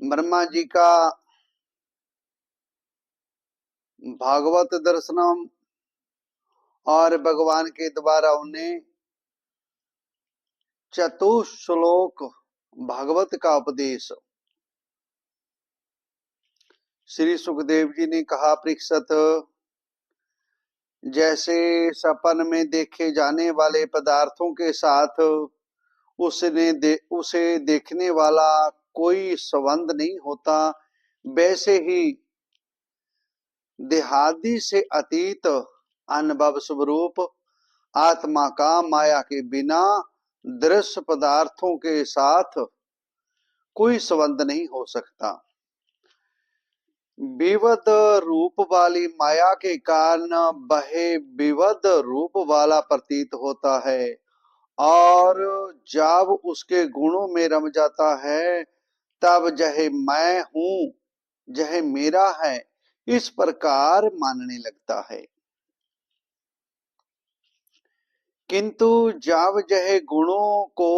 ब्रह्मा जी का भागवत दर्शनम और भगवान के द्वारा उन्हें चतुश्लोक भागवत का उपदेश। श्री सुखदेव जी ने कहा, परीक्षित, जैसे सपन में देखे जाने वाले पदार्थों के साथ उसे देखने वाला कोई संबंध नहीं होता, वैसे ही देहादि से अतीत अनुभव स्वरूप आत्मा का माया के बिना दृश्य पदार्थों के साथ कोई संबंध नहीं हो सकता। विविध रूप वाली माया के कारण वह विविध रूप वाला प्रतीत होता है और जब उसके गुणों में रम जाता है तब जह मैं हूं, जह मेरा है, इस प्रकार मानने लगता है। किंतु जब यह गुणों को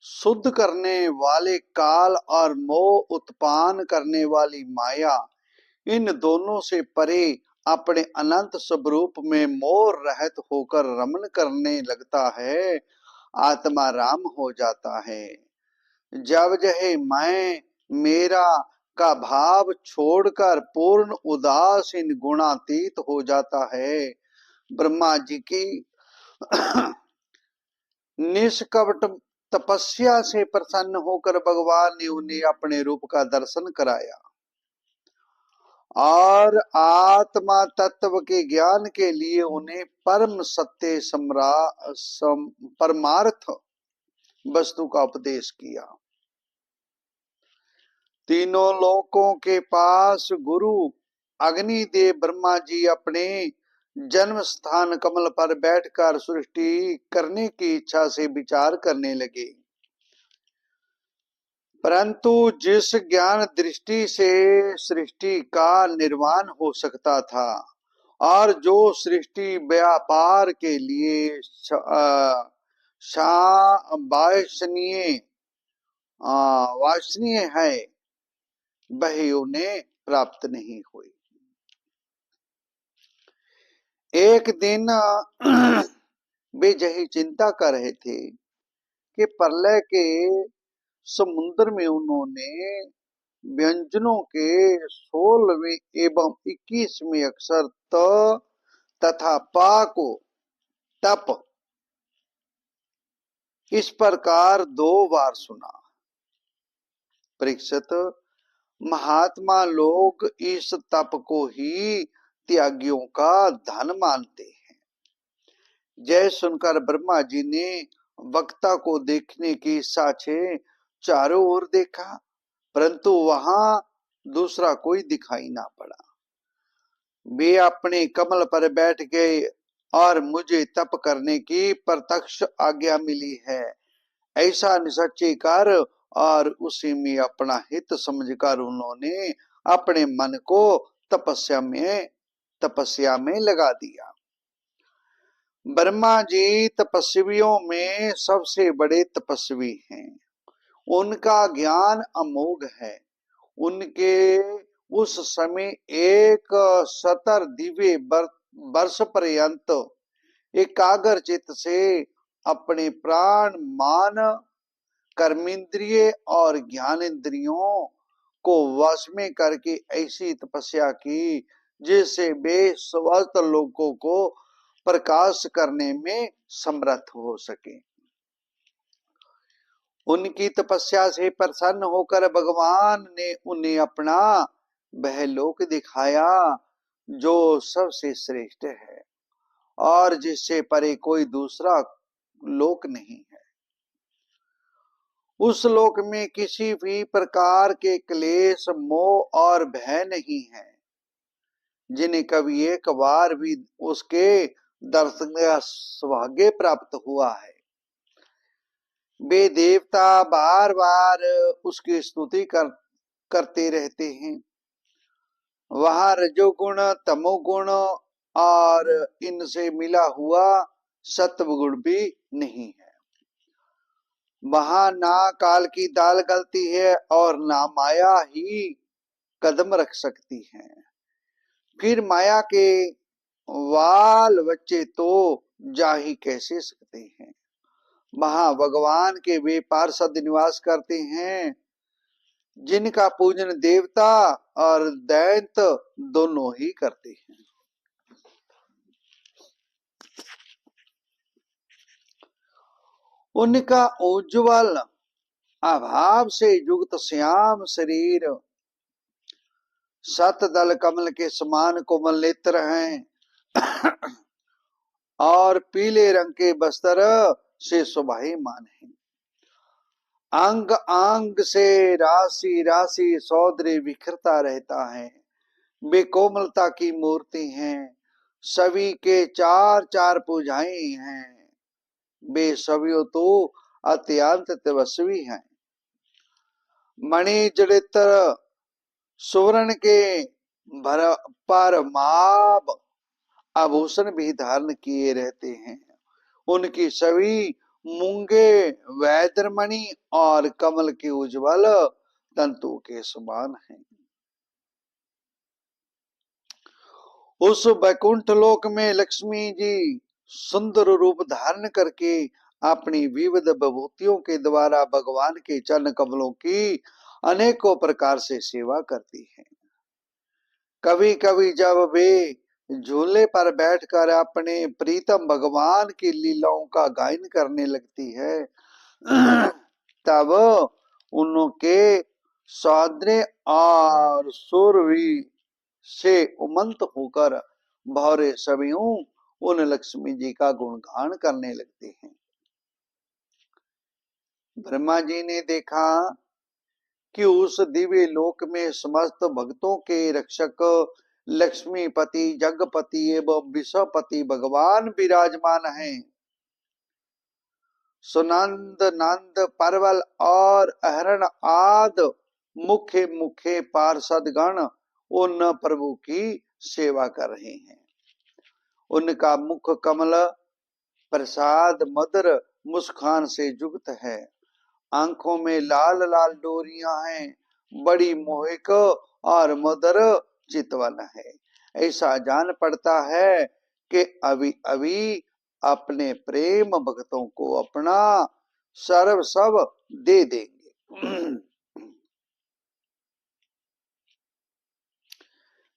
शुद्ध करने वाले काल और मोह उत्पन्न करने वाली माया, इन दोनों से परे अपने अनंत स्वरूप में मोह रहित होकर रमन करने लगता है, आत्मा राम हो जाता है। जब यह मैं मेरा का भाव छोड़कर पूर्ण उदासीन गुणातीत हो जाता है, ब्रह्मा जी की निष्कपट तपस्या से प्रसन्न होकर भगवान ने उन्हें अपने रूप का दर्शन कराया और आत्मा तत्व के ज्ञान के लिए उन्हें परम सत्य परमार्थ वस्तु का उपदेश किया। तीनों लोकों के पास गुरु अग्निदेव ब्रह्मा जी अपने जन्म स्थान कमल पर बैठकर सृष्टि करने की इच्छा से विचार करने लगे, परंतु जिस ज्ञान दृष्टि से सृष्टि का निर्माण हो सकता था और जो सृष्टि व्यापार के लिए वांछनीय है, वह उन्हें प्राप्त नहीं हुई। एक दिन वे यही चिंता कर रहे थे कि प्रलय के समुद्र में उन्होंने व्यंजनों के 16वें एवं 21वें अक्षर त तथा पा को तप इस प्रकार 2 बार सुना। परीक्षित, महात्मा लोग इस तप को ही त्यागियों का धन मानते हैं। जय सुनकर ब्रह्मा जी ने वक्ता को देखने की इच्छा से चारों ओर देखा, परंतु वहां दूसरा कोई दिखाई ना पड़ा। वे अपने कमल पर बैठ गए और मुझे तप करने की प्रत्यक्ष आज्ञा मिली है, ऐसा निश्चय कर और उसी में अपना हित समझकर उन्होंने अपने मन को तपस्या में लगा दिया। ब्रह्मा जी तपस्वियों में सबसे बड़े तपस्वी हैं। उनका ज्ञान अमोघ है। उनके उस समय 170 दिव्य वर्ष पर्यंत एकाग्र चित्त से अपने प्राण, मान, कर्मेंद्रिय और ज्ञानेंद्रियों को वश में करके ऐसी तपस्या की जिससे वे समस्त लोगों को प्रकाश करने में समर्थ हो सके। उनकी तपस्या से प्रसन्न होकर भगवान ने उन्हें अपना वह लोक दिखाया जो सबसे श्रेष्ठ है और जिससे परे कोई दूसरा लोक नहीं है। उस लोक में किसी भी प्रकार के क्लेश, मोह और भय नहीं है। जिन्हें कभी एक बार भी उसके दर्शन का सौभाग्य प्राप्त हुआ है, वे देवता बार बार उसकी स्तुति करते रहते हैं। वहां रजोगुण, तमोगुण और इनसे मिला हुआ सत्वगुण भी नहीं है। वहां ना काल की दाल गलती है और ना माया ही कदम रख सकती है। फिर माया के वाल बच्चे तो जा ही कैसे सकते हैं। वहां भगवान के वे पार्षद निवास करते हैं जिनका पूजन देवता और दैत्य दोनों ही करते हैं। उनका उज्ज्वल अभाव से युक्त श्याम शरीर शतदल कमल के समान कोमल नेत्र हैं और पीले रंग के वस्त्र से शोभायमान है। अंग अंग से राशि राशि सौंदर्य बिखरता रहता है। वे कोमलता की मूर्ति हैं। सभी के चार चार पूजाएं हैं। वे सभी तो अत्यंत तपस्वी हैं। मणि जड़ित सुवर्ण के पर माप आभूषण भी धारण किए रहते हैं। उनकी सभी मूंगे वैद्यमणि और कमल के उज्ज्वल तंतु के समान हैं। उस वैकुंठ लोक में लक्ष्मी जी सुंदर रूप धारण करके अपनी विविध विभूतियों के द्वारा भगवान के चरण कमलों की अनेकों प्रकार से सेवा करती हैं। कभी कभी जब वे झूले पर बैठकर अपने प्रीतम भगवान की लीलाओं का गायन करने लगती है तब उनके सौंदर्य और सुरभि से उमंत होकर भौरे सभी उन लक्ष्मी जी का गुणगान करने लगते हैं। ब्रह्मा जी ने देखा कि उस दिव्य लोक में समस्त भक्तों के रक्षक लक्ष्मीपति जगपति एवं विश्वपति भगवान विराजमान हैं। सुनंद नंद परवल और अहरण आदि मुख्य मुख्य पार्षद गण उन प्रभु की सेवा कर रहे हैं। उनका मुख कमल प्रसाद मधुर मुस्कान से युक्त है। आंखों में लाल लाल डोरियां हैं। बड़ी मोहिक और मधुर चितवन है। ऐसा जान पड़ता है कि अभी अभी अपने प्रेम भक्तों को अपना सर्व सब दे देंगे।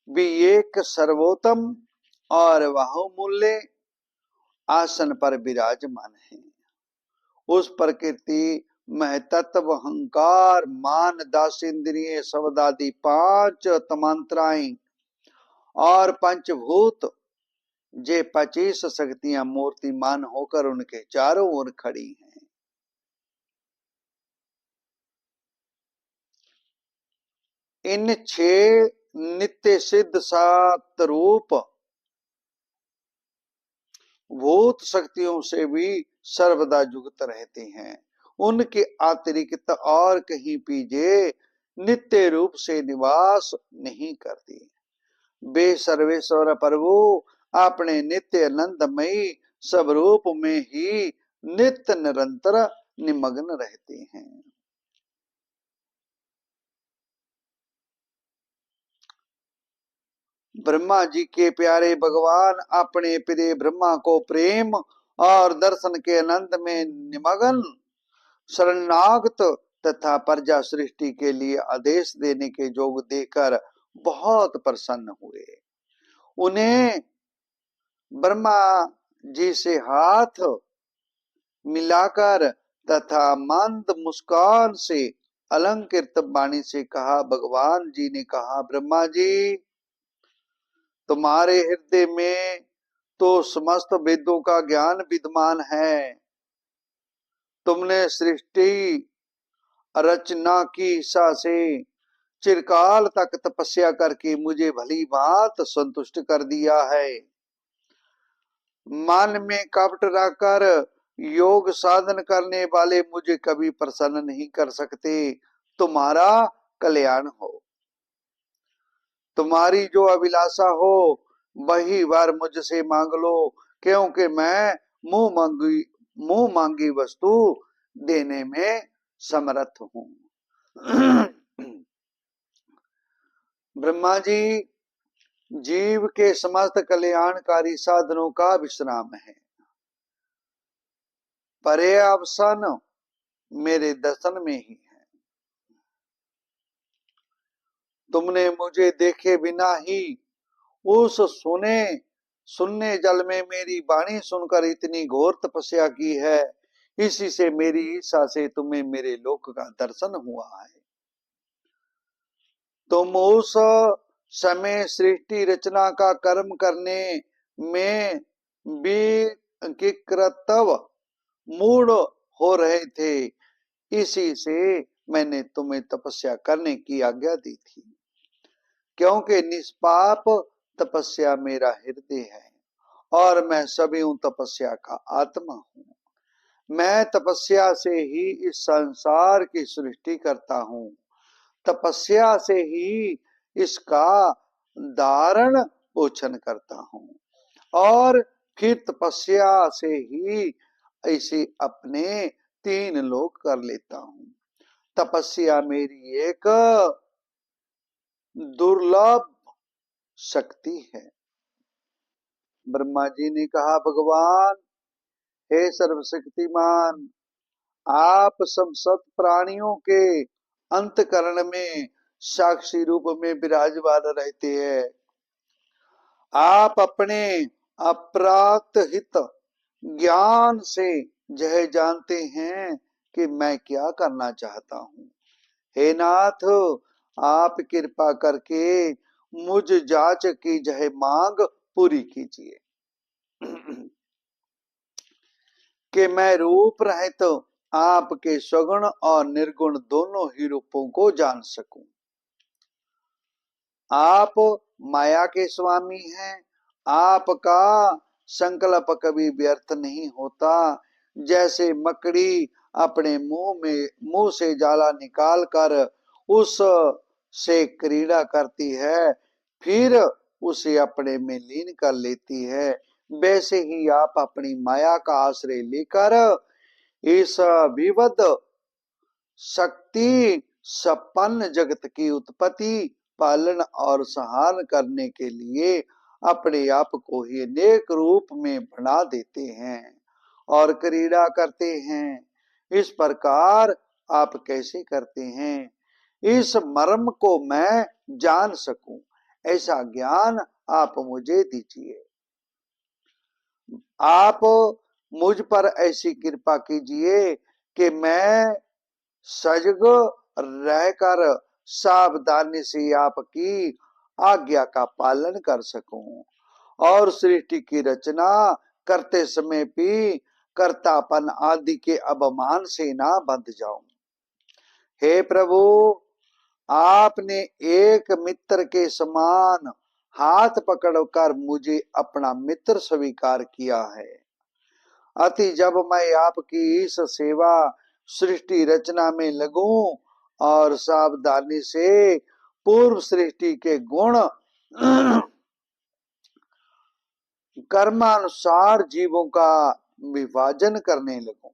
भी एक सर्वोत्तम और बहुमूल्य आसन पर विराजमान है। उस प्रकृति महतत्व अहंकार मान दासेंद्रिय शब्दादि पांच तमांत्राएं और पंचभूत जे 25 शक्तियां मूर्तिमान होकर उनके चारों ओर खड़ी हैं। इन 6 नित्य सिद्ध सात रूप भूत शक्तियों से भी सर्वदा युक्त रहते हैं। उनके अतिरिक्त और कहीं पीछे नित्य रूप से निवास नहीं करती। वे सर्वेश्वर प्रभु अपने नित्य आनंदमयी स्वरूप में ही नित्य निरंतर निमग्न रहते हैं। ब्रह्मा जी के प्यारे भगवान अपने प्रिय ब्रह्मा को प्रेम और दर्शन के आनंद में निमग्न शरणागत तथा प्रजा सृष्टि के लिए आदेश देने के योग देकर बहुत प्रसन्न हुए। उन्हें ब्रह्मा जी से हाथ मिलाकर तथा मंद मुस्कान से अलंकृत वाणी से कहा। भगवान जी ने कहा, ब्रह्मा जी तुम्हारे हृदय में तो समस्त वेदों का ज्ञान विद्यमान है। तुमने सृष्टि रचना की इच्छा से चिरकाल तक तपस्या करके मुझे भली बात संतुष्ट कर दिया है। मन में कपट रखकर योग साधन करने वाले मुझे कभी प्रसन्न नहीं कर सकते। तुम्हारा कल्याण हो। तुम्हारी जो अभिलाषा हो वही वर मुझसे मांग लो, क्योंकि मैं मुंह मांगी वस्तु देने में समर्थ हूं। ब्रह्मा जी जीव के समस्त कल्याणकारी साधनों का विश्राम है। पर्यवसान मेरे दर्शन में ही है। तुमने मुझे देखे बिना ही उस सुनने जल में मेरी वाणी सुनकर इतनी घोर तपस्या की है। इसी से मेरी इच्छा से तुम्हें मेरे लोक का दर्शन हुआ है। तुम उस समय सृष्टि रचना का कर्म करने में विकृतव मूड हो रहे थे। इसी से मैंने तुम्हें तपस्या करने की आज्ञा दी थी, क्योंकि निष्पाप तपस्या मेरा हृदय है और मैं सभी हूं तपस्या का आत्मा हूं। मैं तपस्या से ही इस संसार की सृष्टि करता हूं। तपस्या से ही इसका धारण पोषण करता हूं और फिर तपस्या से ही इसे अपने 3 लोक कर लेता हूं। तपस्या मेरी एक दुर्लभ शक्ति है। ब्रह्मा जी ने कहा, भगवान हे सर्वशक्तिमान, आप सब सत प्राणियों के अंतकरण में साक्षी रूप में विराजमान रहते हैं। आप अपने अप्राप्त हित ज्ञान से यह जानते हैं कि मैं क्या करना चाहता हूँ। हे नाथ, आप कृपा करके मुझ जाच की यह मांग पूरी कीजिए कि मैं रूप रहित आपके सगुण और निर्गुण दोनों ही रूपों को जान सकूं। आप माया के स्वामी हैं। आपका संकल्प कभी व्यर्थ नहीं होता। जैसे मकड़ी अपने मुंह से जाला निकाल कर उस से क्रीड़ा करती है, फिर उसे अपने में लीन कर लेती है, वैसे ही आप अपनी माया का आश्रय लेकर इस विविध शक्ति संपन्न जगत की उत्पत्ति, पालन और संहार करने के लिए अपने आप को ही अनेक रूप में बना देते हैं और क्रीड़ा करते हैं। इस प्रकार आप कैसे करते हैं, इस मर्म को मैं जान सकूं, ऐसा ज्ञान आप मुझे दीजिए। आप मुझ पर ऐसी कृपा कीजिए कि मैं सजग रहकर सावधानी से आपकी आज्ञा का पालन कर सकूं और सृष्टि की रचना करते समय भी कर्तापन आदि के अवमान से ना बंध जाऊं। हे प्रभु, आपने एक मित्र के समान हाथ पकड़कर मुझे अपना मित्र स्वीकार किया है। अति जब मैं आपकी इस सेवा सृष्टि रचना में लगूं और सावधानी से पूर्व सृष्टि के गुण कर्मानुसार जीवों का विभाजन करने लगूं,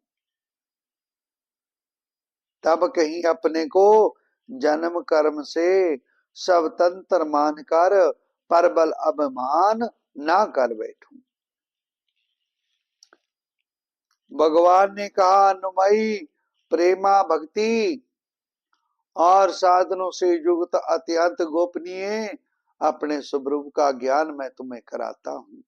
तब कहीं अपने को जन्म कर्म से स्वतंत्र मानकर परबल अभिमान ना कर बैठूं। भगवान ने कहा, अनुमयी प्रेमा भक्ति और साधनों से युक्त अत्यंत गोपनीय अपने स्वरूप का ज्ञान मैं तुम्हें कराता हूं।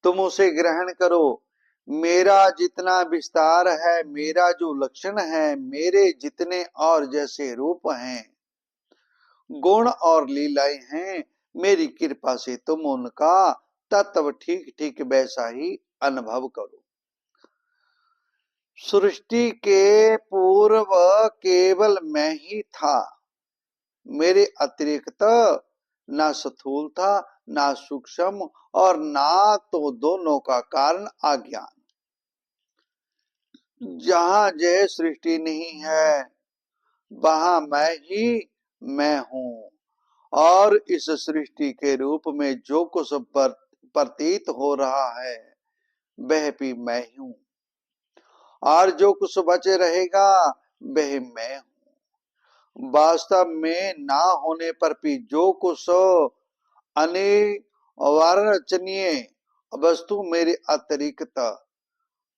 तुम उसे ग्रहण करो। मेरा जितना विस्तार है, मेरा जो लक्षण है, मेरे जितने और जैसे रूप हैं, गुण और लीलाएं हैं, मेरी कृपा से तुम उनका तत्व ठीक ठीक वैसा ही अनुभव करो। सृष्टि के पूर्व केवल मैं ही था। मेरे अतिरिक्त ना स्थूल था, ना सूक्ष्म और ना तो दोनों का कारण अज्ञान। जहां जय सृष्टि नहीं है, वहां मैं हूं और इस सृष्टि के रूप में जो कुछ प्रतीत हो रहा है, वह भी मैं हूं, और जो कुछ बच रहेगा वह मैं हूं। वास्तव में ना होने पर भी जो कुछ अनिवार्यनीय वस्तु मेरे अतिरिक्त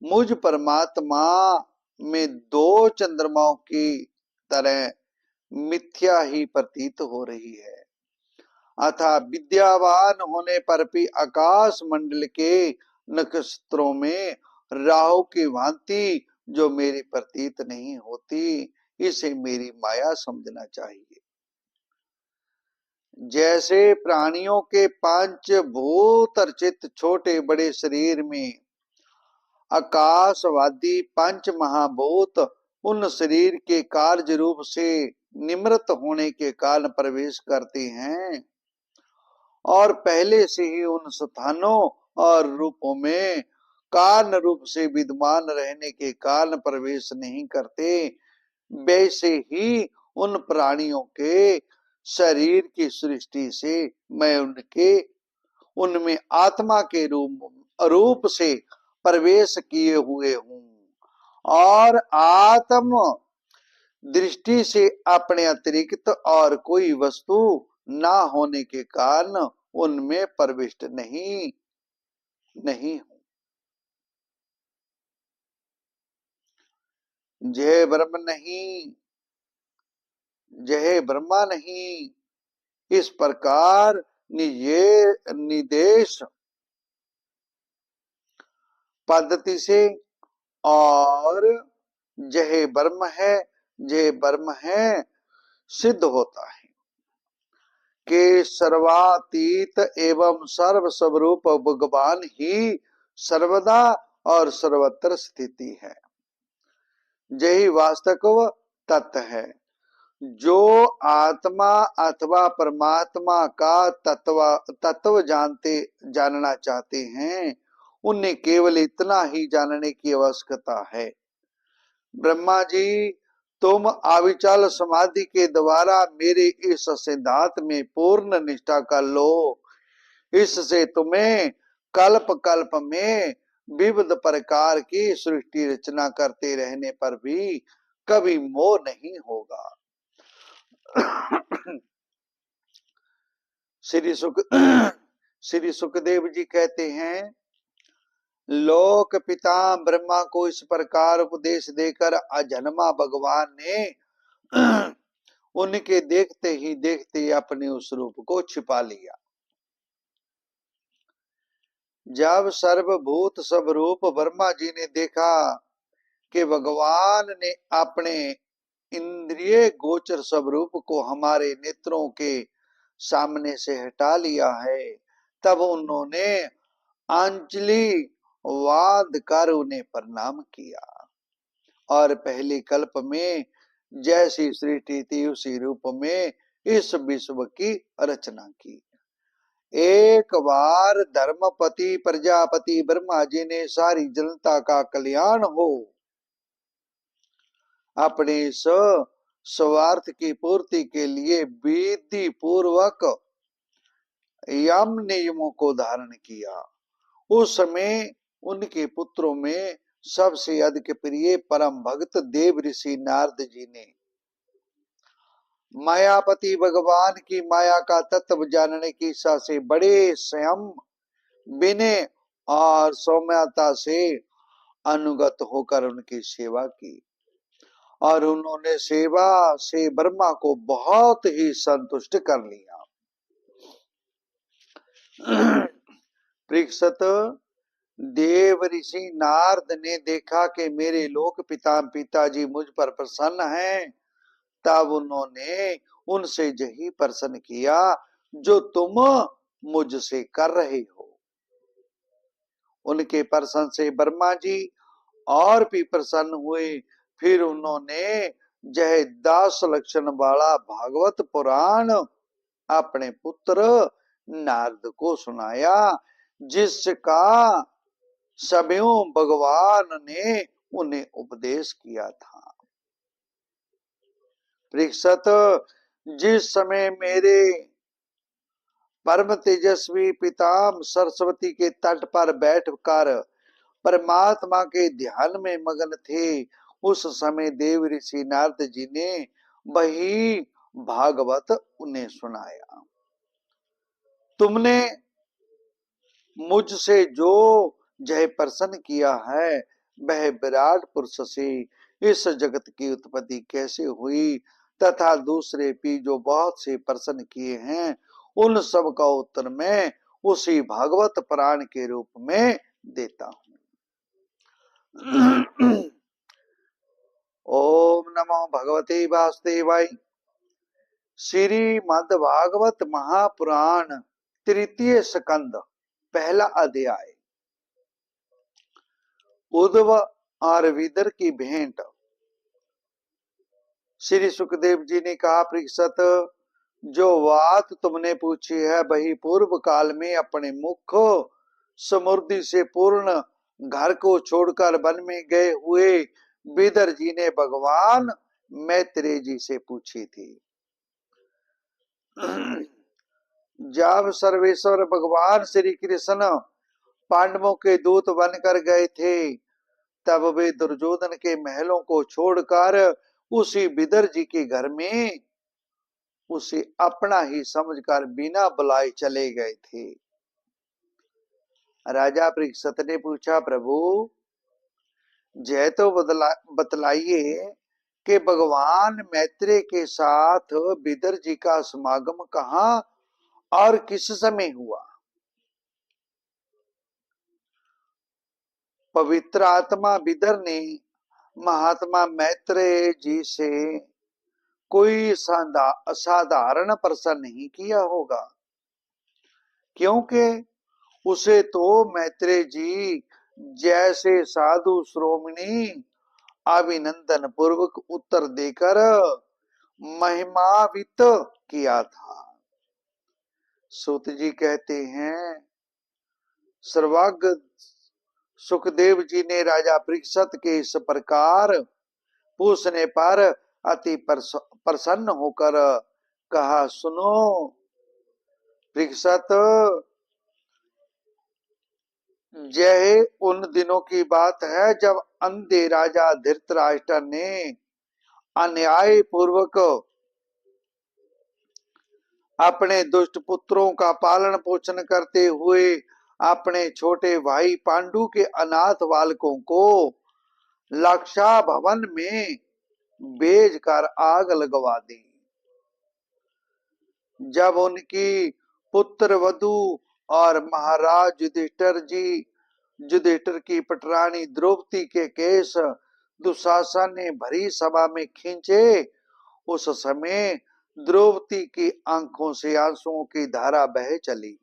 मुझ परमात्मा में दो चंद्रमाओं की तरह मिथ्या ही प्रतीत हो रही है, अतः विद्यावान होने पर भी आकाश मंडल के नक्षत्रों में राहु की भांति जो मेरी प्रतीत नहीं होती, इसे मेरी माया समझना चाहिए। जैसे प्राणियों के पांच भूत अर्चित छोटे बड़े शरीर में आकाशवादी पंच महाभूत उन शरीर के कार्य रूप से निमृत होने के कारण प्रवेश करते हैं और पहले से ही उन स्थानों और रूपों में कारण रूप से विद्यमान रहने के कारण प्रवेश नहीं करते, वैसे ही उन प्राणियों के शरीर की सृष्टि से मैं उनमें आत्मा के रूप से प्रवेश किए हुए हूं और आत्म दृष्टि से अपने अतिरिक्त और कोई वस्तु ना होने के कारण उनमें प्रविष्ट नहीं हूं। जय ब्रह्म नहीं, जय ब्रह्मा नहीं, इस प्रकार निदेश पद्धति से और जय ब्रह्म है, जय ब्रह्म है सिद्ध होता है कि सर्वातीत एवं सर्व स्वरूप भगवान ही सर्वदा और सर्वत्र स्थिति है। यही वास्तविक तत्व है। जो आत्मा अथवा परमात्मा का तत्व जानना चाहते हैं, उन्हें केवल इतना ही जानने की आवश्यकता है। ब्रह्मा जी, तुम अविचल समाधि के द्वारा मेरे इस सिद्धांत में पूर्ण निष्ठा कर लो, इससे तुम्हें कल्प कल्प में विविध प्रकार की सृष्टि रचना करते रहने पर भी कभी मोह नहीं होगा। श्री सुखदेव जी कहते हैं, लोक पिता ब्रह्मा को इस प्रकार उपदेश देकर अजन्मा भगवान ने उनके देखते ही देखते अपने उस रूप को छिपा लिया। जब सर्वभूत स्वरूप ब्रह्मा जी ने देखा कि भगवान ने अपने इंद्रिय गोचर स्वरूप को हमारे नेत्रों के सामने से हटा लिया है, तब उन्होंने अंजलि वाद कर उन्हें प्रणाम किया और पहले कल्प में जैसी सृष्टि थी उसी रूप में इस विश्व की रचना की। एक बार धर्मपति प्रजापति ब्रह्मा जी ने सारी जनता का कल्याण हो अपने स्वार्थ की पूर्ति के लिए विधि पूर्वक यम नियमों को धारण किया। उस समय उनके पुत्रों में सबसे अधिक प्रिय परम भक्त देव ऋषि नारद जी ने मायापति भगवान की माया का तत्व जानने की इच्छा से बड़े स्वयं विनय और सौम्यता से अनुगत होकर उनकी सेवा की और उन्होंने सेवा से ब्रह्मा को बहुत ही संतुष्ट कर लिया। परीक्षित, देव ऋषि नारद ने देखा कि मेरे लोक पिताजी मुझ पर प्रसन्न हैं, तब उन्होंने उनसे यही प्रश्न किया जो तुम मुझसे कर रहे हो। उनके प्रश्न से ब्रह्मा जी और भी प्रसन्न हुए। फिर उन्होंने यह 10 लक्षण वाला भागवत पुराण अपने पुत्र नारद को सुनाया, जिसका सभ्यों भगवान ने उन्हें उपदेश किया था। परीक्षित, जिस समय मेरे परम तेजस्वी पिता सरस्वती के तट पर बैठकर परमात्मा के ध्यान में मगन थे, उस समय देव ऋषि नारद जी ने वही भागवत उन्हें सुनाया। तुमने मुझसे जो जय प्रसन्न किया है, वह विराट पुरुष से इस जगत की उत्पत्ति कैसे हुई, तथा दूसरे भी जो बहुत से प्रश्न किए हैं, उन सब का उत्तर मैं उसी भागवत पुराण के रूप में देता हूं। ओम नमो भगवते वासुदेवाय। श्रीमद् भागवत महापुराण तृतीय स्कंद पहला अध्याय। उद्धव और विदर की भेंट। श्री सुखदेव जी ने कहा, परीक्षित, जो बात तुमने पूछी है वही पूर्व काल में अपने मुख समृद्धि से पूर्ण घर को छोड़कर वन में गए हुए विदर जी ने भगवान मैत्रेय जी से पूछी थी। जब सर्वेश्वर भगवान श्री कृष्ण पांडवों के दूत बनकर गए थे, तब वे दुर्योधन के महलों को छोड़कर उसी विदर जी के घर में उसे अपना ही समझकर बिना बुलाए चले गए थे। राजा परीक्षित ने पूछा, प्रभु जय तो बतलाइए कि भगवान मैत्रेय के साथ विदर जी का समागम कहाँ और किस समय हुआ। पवित्र आत्मा विदर ने महात्मा मैत्रेय जी से कोई असाधारण प्रश्न नहीं किया होगा, क्योंकि उसे तो मैत्रेय जी जैसे साधु श्रोमणी अभिनंदन पूर्वक उत्तर देकर महिमावित किया था। सूत जी कहते हैं, सर्वज्ञ सुखदेव जी ने राजा परीक्षित के इस प्रकार पूछने पर अति प्रसन्न होकर कहा, सुनो परीक्षित, यह उन दिनों की बात है जब अंधे राजा धृतराष्ट्र ने अन्याय पूर्वक अपने दुष्ट पुत्रों का पालन पोषण करते हुए अपने छोटे भाई पांडु के अनाथ बालकों को लक्षा भवन में बेच कर आग लगवा दी। जब उनकी पुत्र वधु और महाराज युधिष्ठिर की पटरानी द्रौपदी के केस दुशासन ने भरी सभा में खींचे, उस समय द्रौपदी की आंखों से आंसुओं की धारा बह चली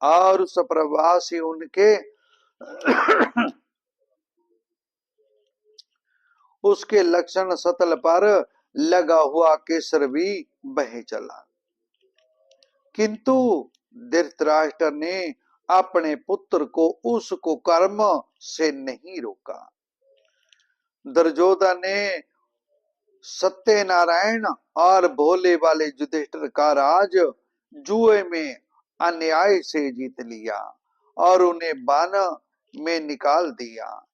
और उस प्रवाह से उनके उसके लक्षण सतल पर लगा हुआ केसर भी बह चला। किंतु धृतराष्ट्र ने अपने पुत्र को उस कुकर्म से नहीं रोका। दुर्योधन ने सत्यनारायण और भोले वाले युधिष्ठिर का राज जुए में अन्याय से जीत लिया और उन्हें वन में निकाल दिया।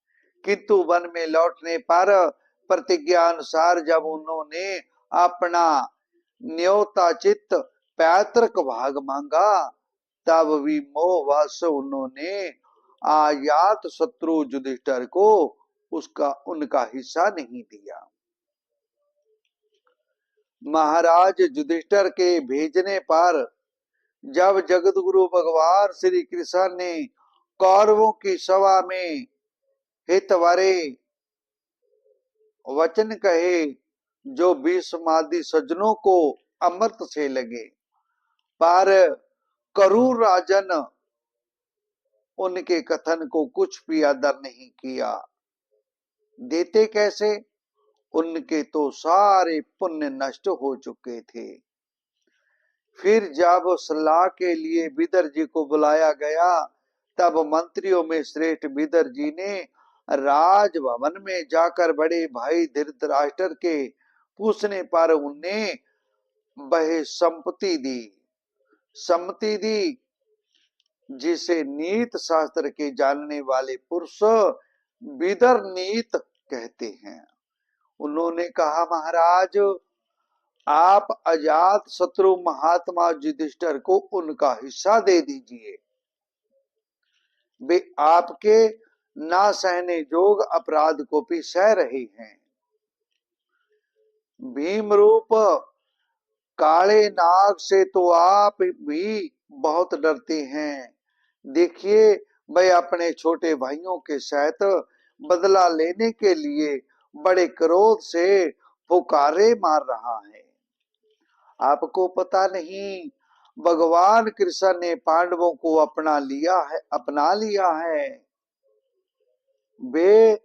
किंतु वन में लौटने पर प्रतिज्ञा अनुसार जब उन्होंने अपना न्योताचित पैतृक भाग मांगा, तब भी मोहवश उन्होंने अजात शत्रु युधिष्ठिर को उनका हिस्सा नहीं दिया। महाराज युधिष्ठिर के भेजने पर जब जगतगुरु भगवान श्री कृष्ण ने कौरवों की सभा में हितवरे वचन कहे, जो भीष्मादि सज्जनों को अमृत से लगे, पर करूर राजन उनके कथन को कुछ भी आदर नहीं किया। देते कैसे, उनके तो सारे पुण्य नष्ट हो चुके थे। फिर जब सलाह के लिए विदर जी को बुलाया गया, तब मंत्रियों में श्रेष्ठ विदर जी ने राजभवन में जाकर बड़े भाई धृतराष्ट्र के पूछने पर उन्हें वह सम्मति दी। जिसे नीत शास्त्र के जानने वाले पुरुष विदर नीत कहते हैं। उन्होंने कहा, महाराज आप अजात शत्रु महात्मा युधिष्ठिर को उनका हिस्सा दे दीजिए। वे आपके ना सहने जोग अपराध को भी सह रहे हैं। भीम रूप काले नाग से तो आप भी बहुत डरते हैं। देखिए वह अपने छोटे भाइयों के साथ बदला लेने के लिए बड़े क्रोध से फुकारे मार रहा है। आपको पता नहीं भगवान कृष्ण ने पांडवों को अपना लिया है। वे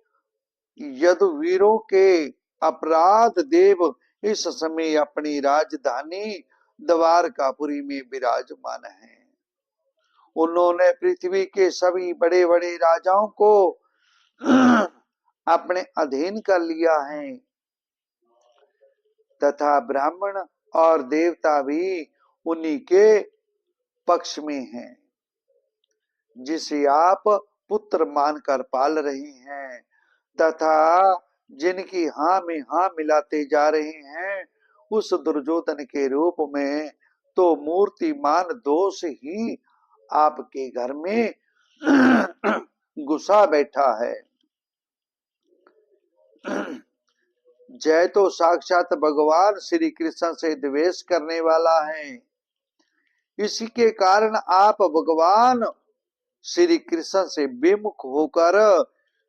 यदुवीरों के अपराध देव इस समय अपनी राजधानी द्वारकापुरी में विराजमान है। उन्होंने पृथ्वी के सभी बड़े बड़े राजाओं को अपने अधीन कर लिया है तथा ब्राह्मण और देवता भी उन्हीं के पक्ष में हैं, जिसे आप पुत्र मानकर पाल रहे हैं तथा जिनकी हाँ में हाँ मिलाते जा रहे हैं। उस दुर्योधन के रूप में तो मूर्तिमान दोष ही आपके घर में घुसा बैठा है। जय तो साक्षात भगवान श्री कृष्ण से द्वेष करने वाला है। इसी के कारण आप भगवान श्री कृष्ण से विमुख होकर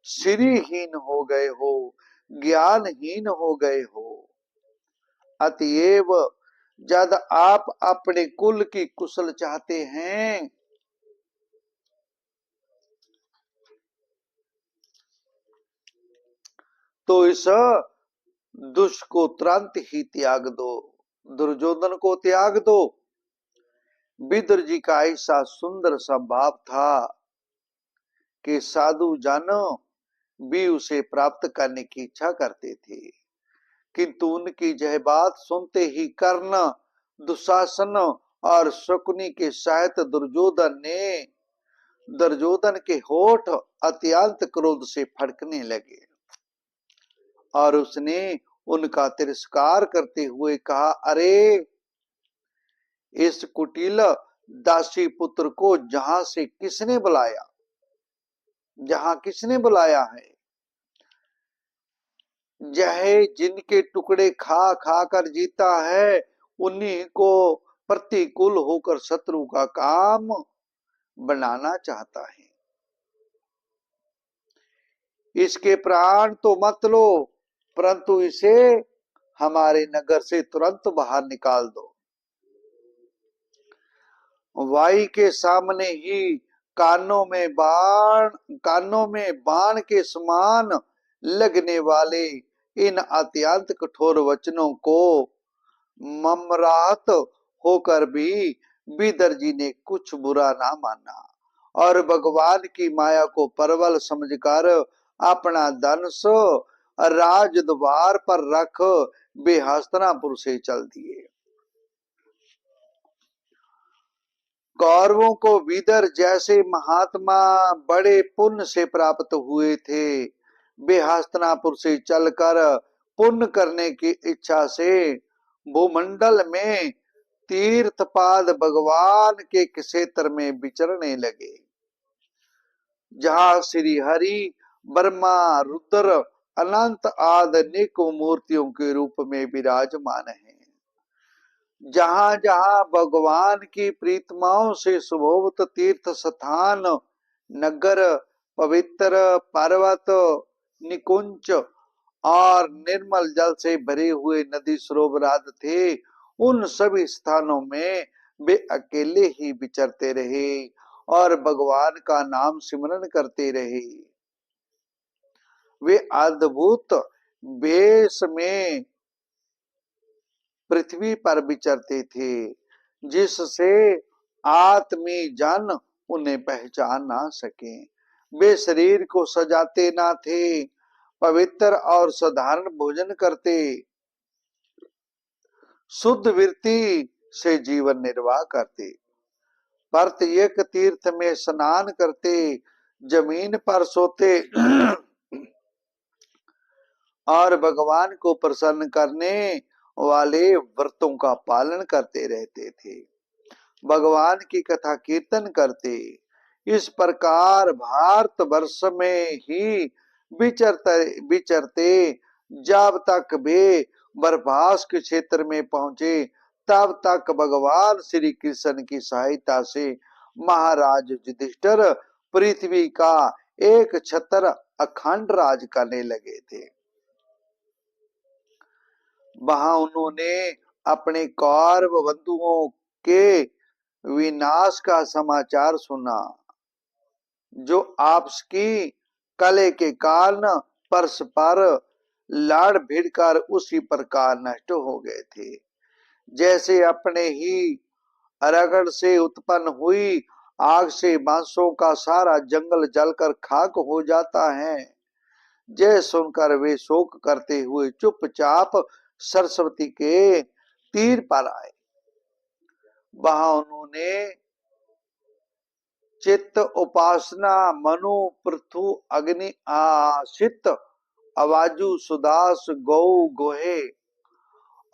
श्रीहीन हो गए हो, ज्ञानहीन हो गए हो। अतएव जब आप अपने कुल की कुशल चाहते हैं तो इस दुष्ट को तुरंत ही त्याग दो, दुर्योधन को त्याग दो। विदुर जी का ऐसा सुंदर स्वभाव था कि साधु जन भी उसे प्राप्त करने की इच्छा करते थे, किंतु उनकी यह बात सुनते ही कर्ण, दुशासन और शकुनी के सहित दुर्योधन के होठ अत्यंत क्रोध से फड़कने लगे और उसने उनका तिरस्कार करते हुए कहा, अरे इस कुटिल दासी पुत्र को जहां किसने बुलाया है? यह जिनके टुकड़े खा खा कर जीता है उन्हीं को प्रतिकूल होकर शत्रु का काम बनाना चाहता है। इसके प्राण तो मत लो, परंतु इसे हमारे नगर से तुरंत बाहर निकाल दो। वाई के सामने ही कानों में बाण के समान लगने वाले इन अत्यंत कठोर वचनों को ममरात होकर भी विदर जी ने कुछ बुरा ना माना और भगवान की माया को प्रबल समझकर अपना धनुष राजद्वार पर रख वे हस्तिनापुर से चल दिए। कौरवों को विदर जैसे महात्मा बड़े पुण्य से प्राप्त हुए थे। वे हस्तिनापुर से चलकर पुण्य करने की इच्छा से भूमंडल में तीर्थपाद भगवान के क्षेत्र में विचरने लगे, जहां श्री हरि, ब्रह्मा, रुद्र, अनंत आदि अनेक मूर्तियों के रूप में विराजमान है। जहां जहां भगवान की प्रीतमाओं से सुभोभित तीर्थ स्थान, नगर, पवित्र पर्वत, निकुंज और निर्मल जल से भरे हुए नदी सरोवर आदि थे, उन सभी स्थानों में वे अकेले ही विचरते रहे और भगवान का नाम सिमरन करते रहे। वे अद्भुत वेश में पृथ्वी पर विचरते थे, जिससे आत्मी जन उन्हें पहचान ना सके। वे शरीर को सजाते ना थे, पवित्र और साधारण भोजन करते, शुद्ध वृत्ति से जीवन निर्वाह करते। प्रत्येक तीर्थ में स्नान करते, जमीन पर सोते और भगवान को प्रसन्न करने वाले व्रतों का पालन करते रहते थे। भगवान की कथा कीर्तन करते। इस प्रकार भारत वर्ष में ही विचरते विचरते जब तक वे बर्भास के क्षेत्र में पहुंचे, तब तक भगवान श्री कृष्ण की सहायता से महाराज युधिष्ठिर पृथ्वी का एक छत्र अखंड राज करने लगे थे। वहां उन्होंने अपने कौरव बंधुओं के विनाश का समाचार सुना, जो आपस की कले के कारण परस्पर लड़ भिड़ कर उसी प्रकार नष्ट हो गए थे, जैसे अपने ही रगड़ से उत्पन्न हुई आग से बांसों का सारा जंगल जलकर खाक हो जाता है। जय सुनकर वे शोक करते हुए चुपचाप सरस्वती के तीर पर आए। वहां उन्होंने चित्त उपासना मनु पृथु अग्नि आशित अवाजु सुदास गौ गोहे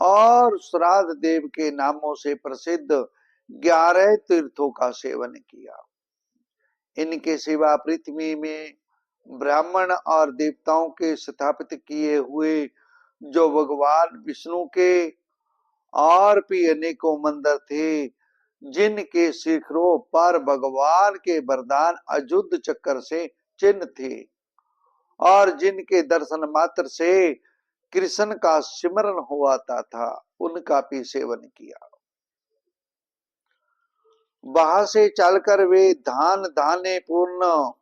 और श्राद्ध देव के नामों से प्रसिद्ध 11 तीर्थों का सेवन किया। इनके सिवा पृथ्वी में ब्राह्मण और देवताओं के स्थापित किए हुए जो भगवान विष्णु के और भी अनेकों मंदिर थे, जिनके शिखरों पर भगवान के वरदान अयुद्ध चक्र से चिन्ह थे और जिनके दर्शन मात्र से कृष्ण का सिमरन हुआ था, उनका भी सेवन किया। वहां से चलकर वे धान धाने पूर्ण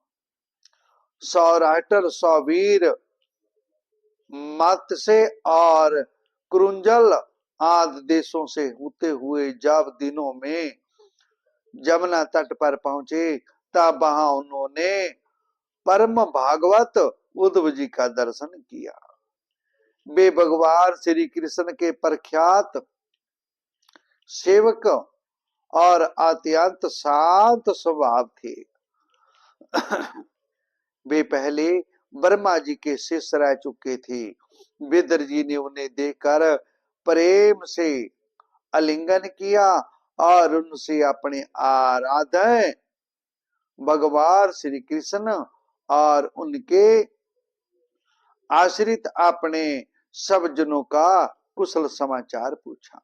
सौराष्ट्र सौवीर मत्स्य और कुरुंजल आदि देशों से होते हुए जब दिनों में जमुना तट पर पहुंचे, तब वहां उन्होंने परम भागवत उद्धव जी का दर्शन किया। वे भगवान श्री कृष्ण के प्रख्यात सेवक और अत्यंत शांत स्वभाव थे। वे पहले ब्रह्मा जी के शिष्य रह चुके थे। विदर जी ने उन्हें देखकर प्रेम से आलिंगन किया और उनसे अपने आराध्य भगवान श्री कृष्ण और उनके आश्रित अपने सब जनों का कुशल समाचार पूछा।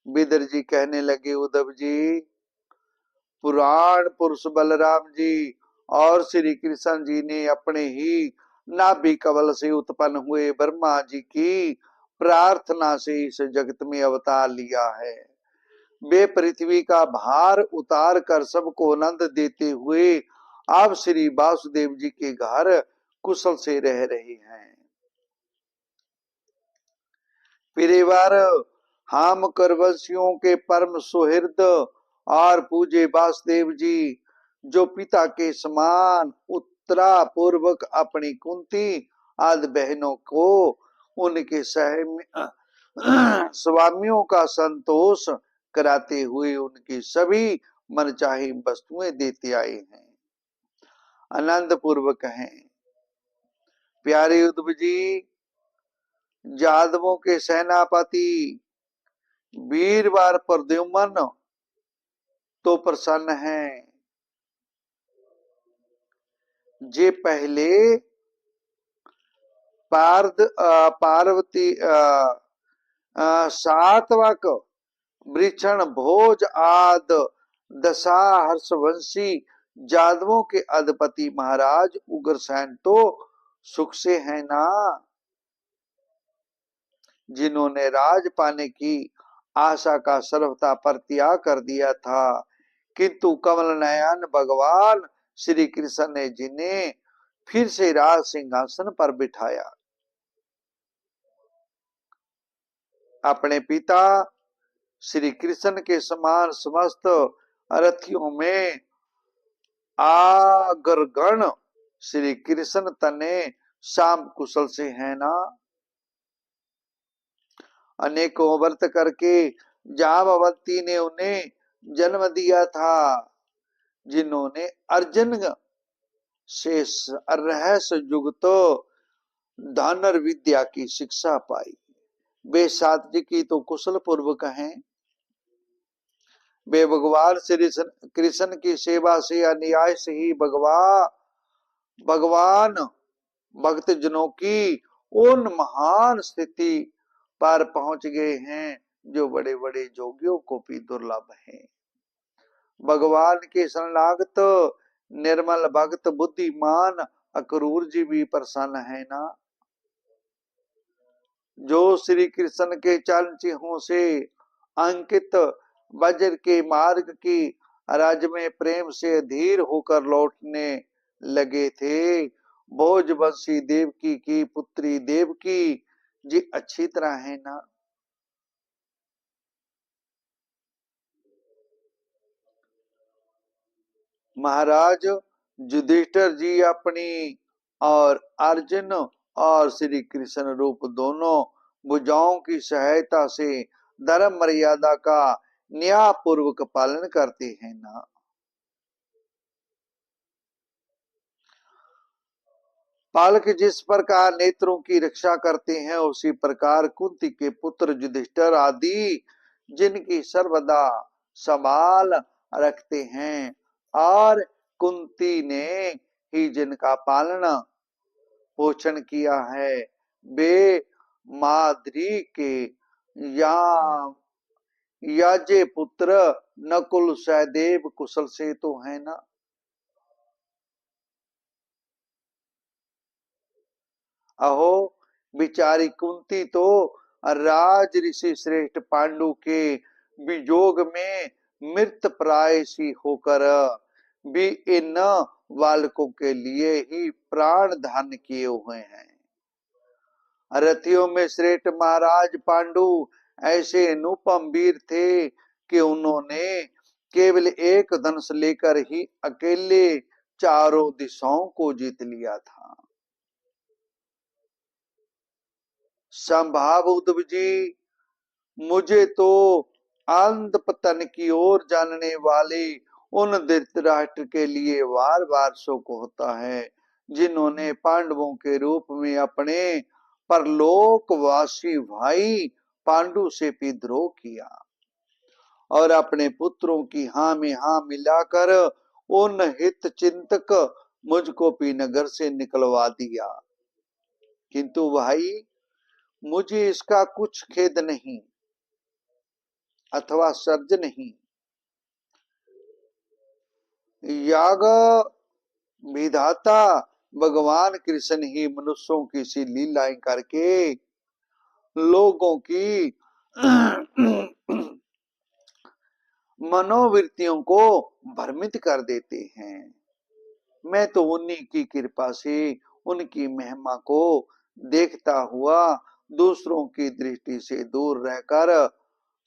विदर जी कहने लगे, उद्धव जी, पुराण पुरुष बलराम जी और श्री कृष्ण जी ने अपने ही नाभि कवल से उत्पन्न हुए ब्रह्मा जी की प्रार्थना से इस जगत में अवतार लिया है। वे पृथ्वी का भार उतार कर सबको आनंद देते हुए अब श्री वासुदेव जी के घर कुशल से रह रहे हैं। फिर बार हम करवंशियों के परम सुहृद और पूजे वासुदेव जी, जो पिता के समान उत्तरा पूर्वक अपनी कुंती आदि बहनों को उनके स्वामियों का संतोष कराते हुए उनकी सभी मनचाही वस्तुएं देते आए हैं, आनंद पूर्वक हैं। प्यारे उद्धव जी, यादवों के सेनापति वीरवार प्रद्युम्न तो प्रसन्न हैं। जे पहले पार्वती सातवक वृक्षण भोज आद दशा हर्षवंशी यादवों के अधिपति महाराज उग्रसेन तो सुख से है ना, जिन्होंने राज पाने की आशा का सर्वथा परित्याग कर दिया था, किंतु कमल नयन भगवान श्री कृष्ण ने जिन्हें फिर से राज सिंहासन पर बिठाया। अपने पिता श्री कृष्ण के समान समस्त रथियों में आगरगण श्री कृष्ण तने शाम कुशल से है ना। अनेकों व्रत करके जामवंती ने उन्हें जन्म दिया था, जिन्होंने अर्जुन से रहस्य युक्त धनुर्विद्या की शिक्षा पाई। वे सात्विकी तो कुशल पूर्वक हैं। वे भगवान श्री कृष्ण की सेवा से अन्याय से ही भगवान भक्त जनों की उन महान स्थिति पर पहुंच गए हैं जो बड़े बड़े जोगियों को भी दुर्लभ है। भगवान के शरणागत निर्मल भक्त बुद्धिमान अक्रूर जी भी प्रसन्न है ना, जो श्री कृष्ण के चरण चिन्हों से अंकित वज्र के मार्ग की राज में प्रेम से अधीर होकर लौटने लगे थे। भोजवंशी देवकी की पुत्री देवकी जी अच्छी तरह है ना। महाराज युधिष्ठिर जी अपनी और अर्जुन और श्री कृष्ण रूप दोनों भुजाओं की सहायता से धर्म मर्यादा का न्याय पूर्वक पालन करते हैं ना। पालक जिस प्रकार नेत्रों की रक्षा करते हैं, उसी प्रकार कुंती के पुत्र युधिष्ठिर आदि जिनकी सर्वदा संभाल रखते हैं, और कुंती ने ही जिनका पालन पोषण किया है, वे माद्री के या याजे पुत्र नकुल सहदेव कुशल से तो है ना। अहो बिचारी कुंती तो राज ऋषि श्रेष्ठ पांडु के वियोग में मृत प्राय सी होकर भी इन बालकों के लिए ही प्राण दान किए हुए हैं। रथियों में श्रेष्ठ महाराज पांडु ऐसे अनुपम वीर थे कि उन्होंने केवल एक धनुष लेकर ही अकेले चारों दिशाओं को जीत लिया था। संभाव उद्धव जी, मुझे तो अंत पतन की ओर जानने वाले उन धृतराष्ट्र के लिए बार बार शोक होता है, जिन्होंने पांडवों के रूप में अपने परलोकवासी भाई पांडु से विद्रोह किया और अपने पुत्रों की हाँ में हाँ मिलाकर उन हित चिंतक मुझको भी नगर से निकलवा दिया। किंतु भाई मुझे इसका कुछ खेद नहीं अथवा सर्ज नहीं। याग विधाता भगवान कृष्ण ही मनुष्यों की सी लीलाएं करके लोगों की मनोवृत्तियों को भ्रमित कर देते हैं। मैं तो उन्हीं की कृपा से उनकी महिमा को देखता हुआ दूसरों की दृष्टि से दूर रहकर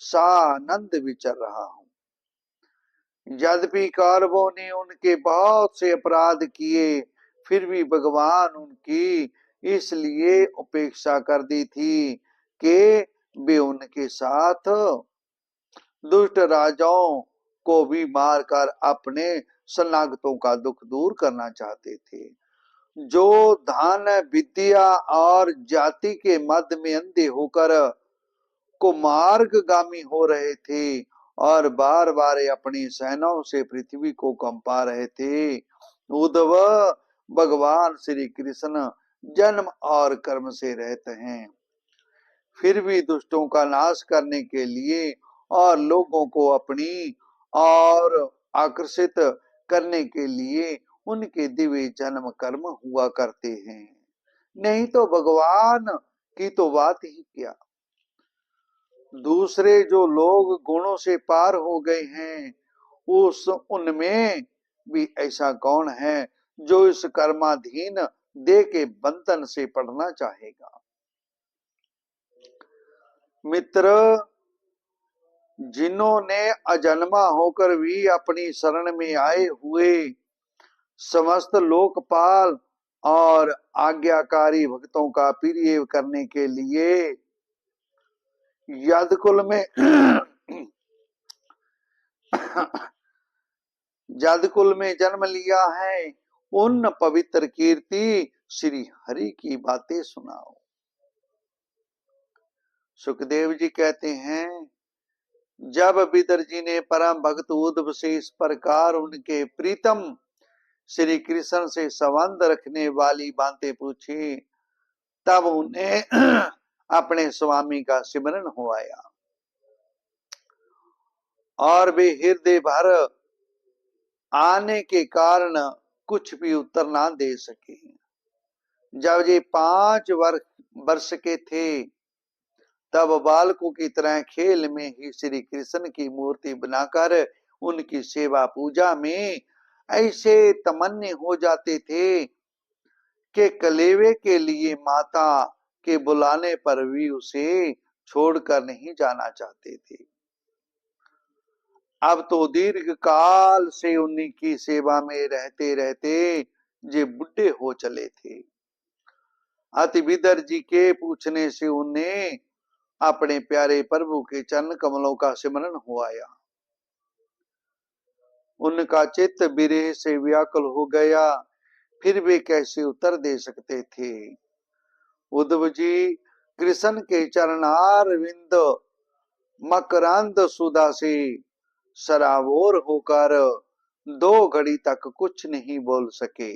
सानंद विचर रहा हूं। यद्यपि कौरवों ने उनके बहुत से अपराध किए, फिर भी भगवान उनकी इसलिए उपेक्षा कर दी थी कि वे उनके साथ दुष्ट राजाओं को भी मारकर अपने शरणागतों का दुख दूर करना चाहते थे, जो धन विद्या और जाति के मध्य में अंधे होकर कुमार्गगामी हो रहे थे और बार बार अपनी सेनाओं से पृथ्वी को कंपा रहे थे। उद्धव, भगवान श्री कृष्ण जन्म और कर्म से रहते हैं, फिर भी दुष्टों का नाश करने के लिए और लोगों को अपनी और आकर्षित करने के लिए उनके दिव्य जन्म कर्म हुआ करते हैं। नहीं तो भगवान की तो बात ही क्या। दूसरे जो लोग गुणों से पार हो गए हैं, उनमें भी ऐसा कौन है जो इस कर्माधीन देह के बंधन से पड़ना चाहेगा। मित्र, जिन्होंने अजन्मा होकर भी अपनी शरण में आए हुए समस्त लोकपाल और आज्ञाकारी भक्तों का प्रिय करने के लिए यदकुल में जादकुल में जन्म लिया है, उन पवित्र कीर्ति श्री हरि की बातें सुनाओ। सुखदेव जी कहते हैं, जब विदर जी ने परम भक्त उद्धव से इस प्रकार उनके प्रीतम श्री कृष्ण से संबंध रखने वाली बातें पूछी, तब उन्हें अपने स्वामी का सिमरन हो आया और वे हृदय भर आने के कारण कुछ भी उत्तर ना दे सके। जब ये 5 वर्ष के थे, तब बालकों की तरह खेल में ही श्री कृष्ण की मूर्ति बनाकर उनकी सेवा पूजा में ऐसे तमन्ने हो जाते थे कि कलेवे के लिए माता के बुलाने पर भी उसे छोड़कर नहीं जाना चाहते थे। अब तो दीर्घ काल से उन्हीं की सेवा में रहते रहते जे बुढ़े हो चले थे। अति विदर जी के पूछने से उन्हें अपने प्यारे प्रभु के चरण कमलों का सिमरन हो आया। उनका चित्त विरह से व्याकुल हो गया, फिर वे कैसे उत्तर दे सकते थे। उद्धव जी कृष्ण के चरणार विंद मकरंद सुधा से सराबोर होकर 2 घड़ी तक कुछ नहीं बोल सके।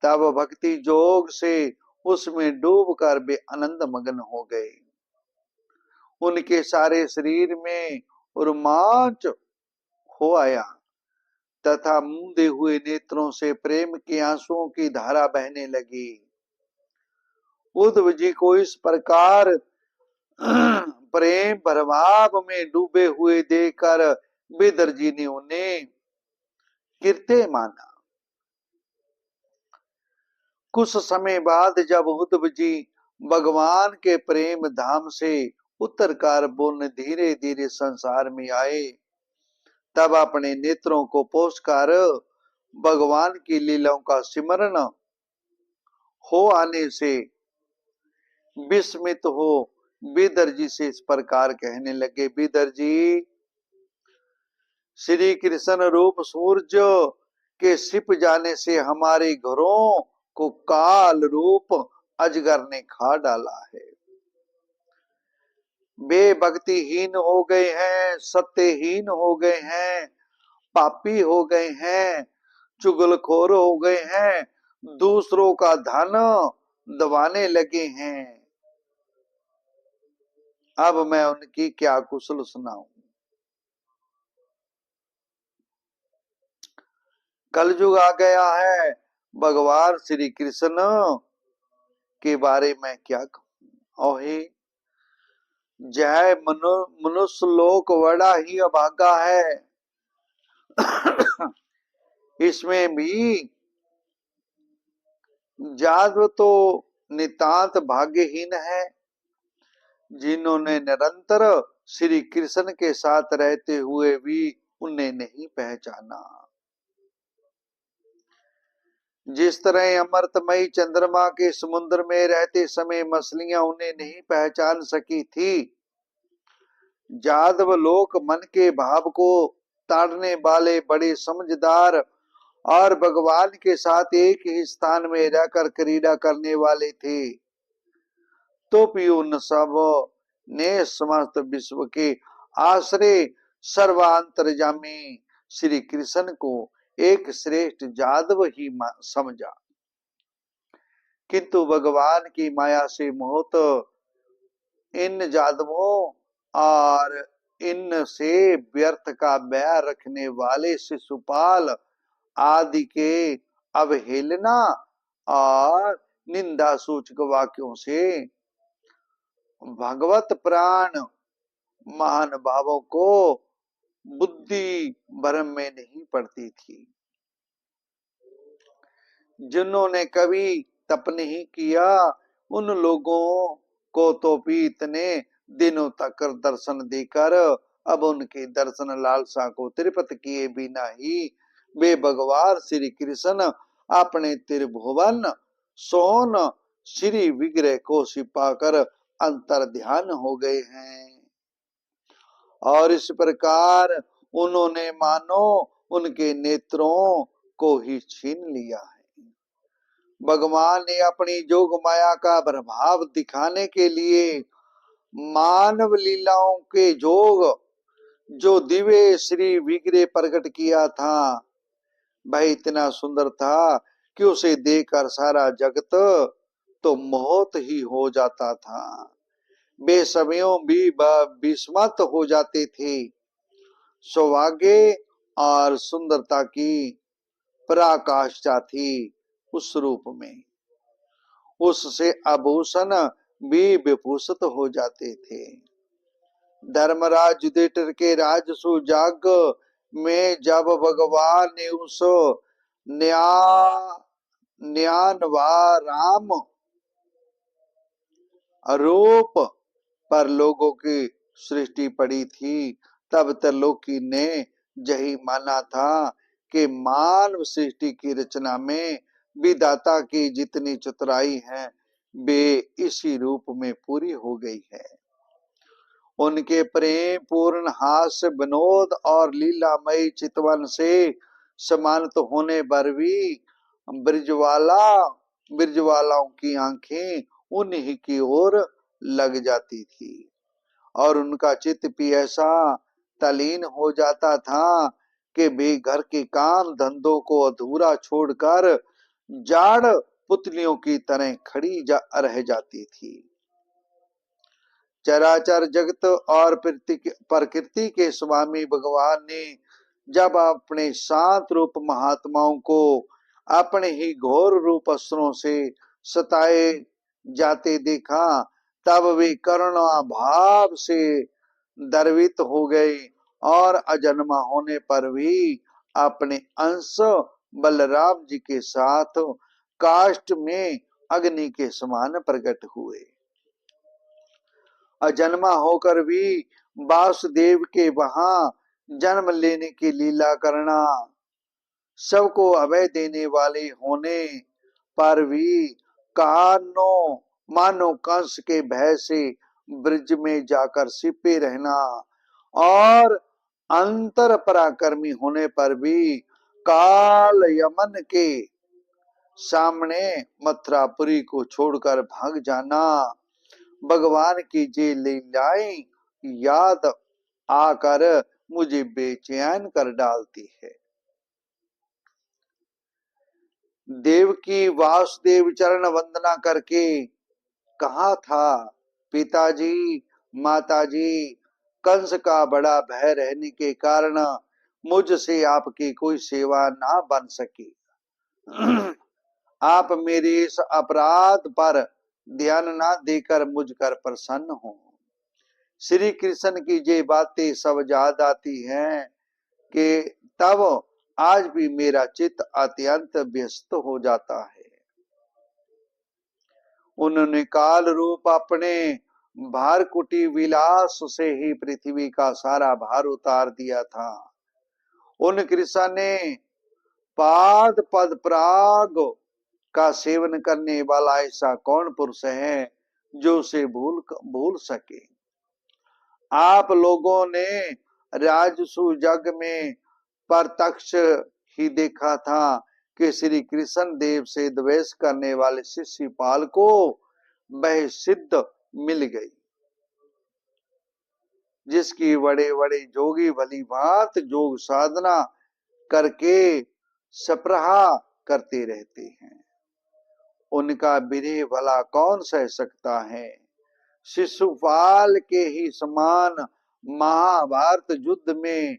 तब भक्ति जोग से उसमें डूबकर वे आनंद मग्न हो गए। उनके सारे शरीर में रोमांच हो आया तथा मूंदे हुए नेत्रों से प्रेम के आंसुओं की धारा बहने लगी। उद्धव जी को इस प्रकार प्रेम प्रभाव में डूबे हुए देखकर विदर जी ने उन्हें कीर्ति माना। कुछ समय बाद जब उद्धव जी भगवान के प्रेम धाम से उत्तरकार बोलने धीरे धीरे संसार में आए, तब अपने नेत्रों को पोंछकर भगवान की लीलाओं का सिमरन हो आने से विस्मित हो विदर जी से इस प्रकार कहने लगे, विदर जी, श्री कृष्ण रूप सूर्य के छिप जाने से हमारे घरों को काल रूप अजगर ने खा डाला है। वे भक्तिहीन हो गए हैं, सत्यहीन हो गए हैं, पापी हो गए हैं, चुगलखोर हो गए हैं, दूसरों का धन दबाने लगे हैं। अब मैं उनकी क्या कुशल सुनाऊं। कलयुग आ गया है, भगवान श्री कृष्ण के बारे में क्या कहूं। ओहे, जय मनुष्य लोक बड़ा ही अभागा है। इसमें भी जादव तो नितांत भाग्यहीन है, जिन्होंने निरंतर श्री कृष्ण के साथ रहते हुए भी उन्हें नहीं पहचाना। जिस तरह अमृतमयी चंद्रमा के समुद्र में रहते समय मछलियां उन्हें नहीं पहचान सकी थी, जादव लोक मन के भाव को ताड़ने वाले बड़े समझदार और भगवान के साथ एक ही स्थान में रहकर क्रीड़ा करने वाले थे। तो भी उन सब ने समस्त विश्व के आश्रय सर्वांतर्यामी श्री कृष्ण को एक श्रेष्ठ जादव ही समझा, किंतु भगवान की माया से मोहित इन जादवों और इन से व्यर्थ का बैर रखने वाले शिशुपाल आदि के अवहेलना और निंदा सूचक वाक्यों से भगवत प्राण महान भावों को बुद्धि भ्रम में नहीं पड़ती थी। जिन्होंने कभी तप नहीं किया, उन लोगों को तो भी इतने दिनों तक दर्शन देकर अब उनके दर्शन लालसा को तृप्त किए बिना ही वे भगवान श्री कृष्ण अपने त्रिभुवन सोन श्री विग्रह को छिपाकर अंतर ध्यान हो गए हैं। और इस प्रकार उन्होंने मानो उनके नेत्रों को ही छीन लिया है। भगवान ने अपनी जोग माया का प्रभाव दिखाने के लिए मानव लीलाओं के जोग जो दिव्य श्री विग्रह प्रकट किया था, वह इतना सुंदर था कि उसे देखकर सारा जगत तो मोहित ही हो जाता था। वे सभयों भी विस्मत हो जाते थे। सौभाग्य और सुंदरता की पराकाष्ठा थी उस रूप में। उससे आभूषण भी विभूषित हो जाते थे। धर्मराज युधिष्ठिर के राजसु याग में जब भगवान ने उस राम रूप पर लोगों की सृष्टि पड़ी थी, तब त्रिलोकी ने यही माना था कि मानव सृष्टि की रचना में विधाता की जितनी चतुराई है वे इसी रूप में पूरी हो गई है। उनके प्रेम पूर्ण हास्य विनोद और लीलामयी चितवन से सम्मानित होने पर भी ब्रिजवालाओं की आंखें उन्हीं की ओर लग जाती थी और उनका चित्त भी ऐसा तल्लीन हो जाता था कि वे घर के काम धंधों को अधूरा छोड़कर जाड़ पुतलियों की तरह खड़ी रह जाती थी। चराचर जगत और प्रकृति के स्वामी भगवान ने जब अपने शांत रूप महात्माओं को अपने ही घोर रूप अस्त्रों से सताए जाते देखा, तब वे करुणा भाव से द्रवित हो गए और अजन्मा होने पर भी अपने अंश बलराम जी के साथ काष्ठ में अग्नि के समान प्रकट हुए। अजन्मा होकर भी वासुदेव के वहां जन्म लेने की लीला करना, सबको अभय देने वाले होने पर भी मानो कंस के भय से ब्रिज में जाकर छिपे रहना और अंतर पराक्रमी होने पर भी काल यमन के सामने मथुरापुरी को छोड़कर भाग जाना, भगवान की ये लीलाएं याद आकर मुझे बेचैन कर डालती है। देव की वासुदेव चरण वंदना करके कहा था, पिताजी माताजी, कंस का बड़ा भय रहने के कारण मुझसे आपकी कोई सेवा ना बन सकी। आप मेरे इस अपराध पर ध्यान ना देकर मुझ कर प्रसन्न हो। श्री कृष्ण की ये बातें सब याद आती हैं कि तब आज भी मेरा चित्त अत्यंत व्यस्त हो जाता है। उन्होंने काल रूप अपने भारकुटी विलास से ही पृथ्वी का सारा भार उतार दिया था। उन कृष्ण ने पाद पद पराग का सेवन करने वाला ऐसा कौन पुरुष है जो उसे भूल सके। आप लोगों ने राजसु यज्ञ में प्रत्यक्ष ही देखा था कि श्री कृष्ण देव से द्वेष करने वाले शिशुपाल को वह सिद्ध मिल गई जिसकी बड़े बड़े जोगी भली भांत जोग साधना करके सप्रहा करते रहते हैं। उनका विरह भला कौन सह सकता है। शिशुपाल के ही समान महाभारत युद्ध में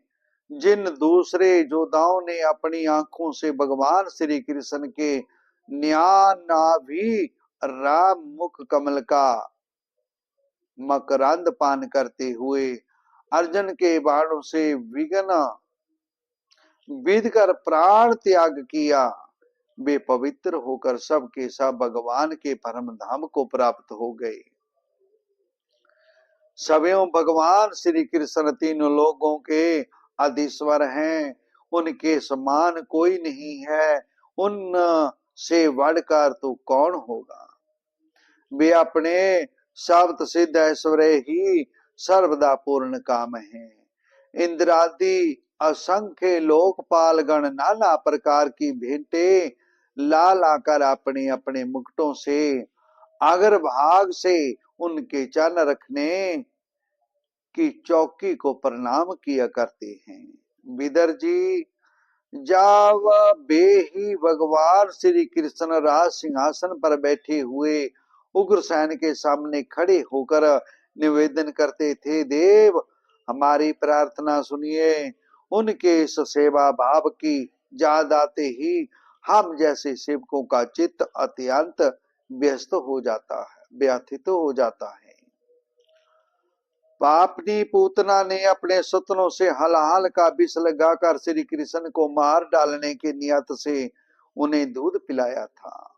जिन दूसरे योद्धाओं ने अपनी आंखों से भगवान श्री कृष्ण के न्यानाभि राम मुख कमल का मकरंद पान करते हुए अर्जुन के बाणों से विघ्न विध कर प्राण त्याग किया, वे पवित्र होकर सब के सब भगवान के परम धाम को प्राप्त हो गए। सवयों भगवान श्री कृष्ण तीनों लोगों के अधीश्वर हैं, उनके समान कोई नहीं है, उन से बढ़कर तो कौन होगा। वे अपने सप्त सिद्ध ऐश्वर्य ही सर्वदा पूर्ण काम है। इंद्रादि असंख्य लोकपाल गण नाना प्रकार की भेंटे ला लाकर अपने अपने मुकुटों से अगर भाग से उनके चरण रखने की चौकी को प्रणाम किया करते हैं। बिदर जी, जब वे ही भगवान श्री कृष्ण राज सिंहासन पर बैठे हुए उग्रसेन के सामने खड़े होकर निवेदन करते थे, देव हमारी प्रार्थना सुनिए। उनके इस सेवा भाव की याद आते ही हम जैसे सेवकों का चित्त अत्यंत व्यस्त हो जाता है, व्यथित हो जाता है। पापनी पूतना ने अपने सतनों से हलाहल का विष लगाकर श्री कृष्ण को मार डालने के नियत से उन्हें दूध पिलाया था।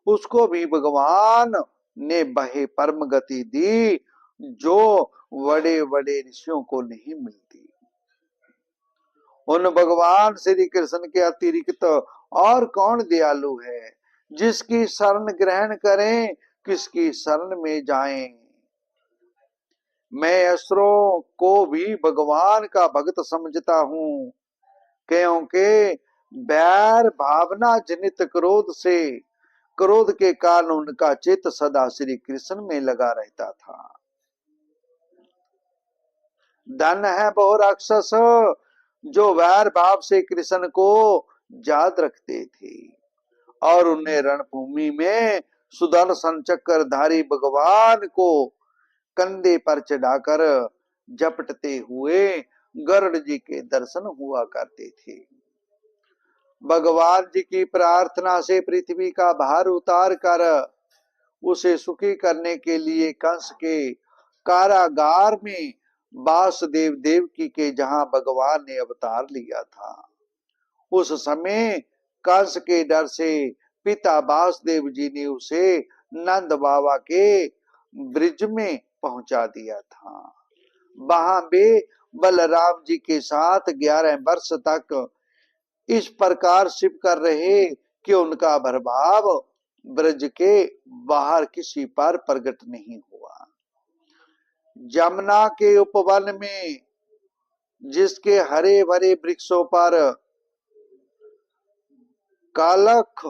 उसको भी भगवान ने बहे परम गति दी, जो बड़े बड़े ऋषियों को नहीं मिलती। उन भगवान श्री कृष्ण के अतिरिक्त और कौन दयालु है, जिसकी शरण ग्रहण करें, किसकी शरण में जाएं। मैं असुरों को भी भगवान का भक्त समझता हूँ, क्योंकि बैर भावना जनित क्रोध के कारण उनका चित्त सदा श्री कृष्ण में लगा रहता था। धन है बहु राक्षस जो वैर भाव से कृष्ण को याद रखते थे और उन्हें रणभूमि में सुदर्शन चक्रधारी भगवान को कंधे पर चढ़ाकर झपटते हुए गरुड़ जी के दर्शन हुआ करते थे। भगवान जी की प्रार्थना से पृथ्वी का भार उतार कर उसे सुखी करने के लिए कंस के कारागार में वासुदेव देवकी के जहां भगवान ने अवतार लिया था, उस समय कंस के डर से पिता वासुदेव जी ने उसे नंद बाबा के ब्रिज में पहुंचा दिया था। वहां वे बलराम जी के साथ 11 वर्ष तक इस प्रकार शिव कर रहे कि उनका प्रभाव ब्रज के बाहर किसी पर प्रकट नहीं हुआ। जमुना के उपवन में जिसके हरे भरे वृक्षों पर कालख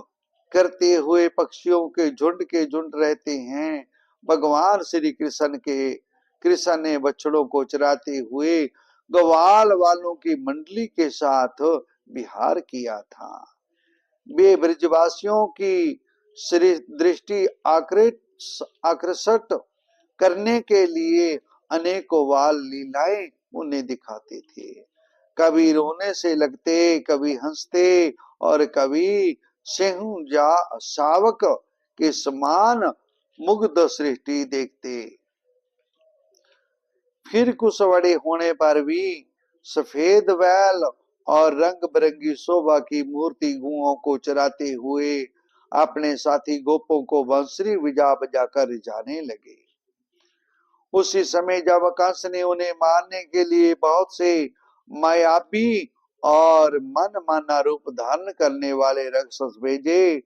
करते हुए पक्षियों के झुंड रहते हैं, भगवान श्री कृष्ण ने बछड़ों को चराते हुए ग्वाल वालों की मंडली के साथ विहार किया था। वे ब्रजवासियों की श्री दृष्टि आकर्षित करने के लिए अनेकों बाल लीलाएं उन्हें दिखाते थे। कभी रोने से लगते, कभी हंसते और कभी सिंह या शावक के समान मुग्ध सृष्टि देखते। फिर कुछ बड़े होने पर भी सफेद बैल और रंग बिरंगी शोभा की मूर्ति गुओं को चराते हुए अपने साथी गोपों को बंसुरी बजा बजा कर रिझाने लगे। उसी समय जब कंस ने उन्हें मारने के लिए बहुत से मायावी और मन माना रूप धारण करने वाले राक्षस भेजे,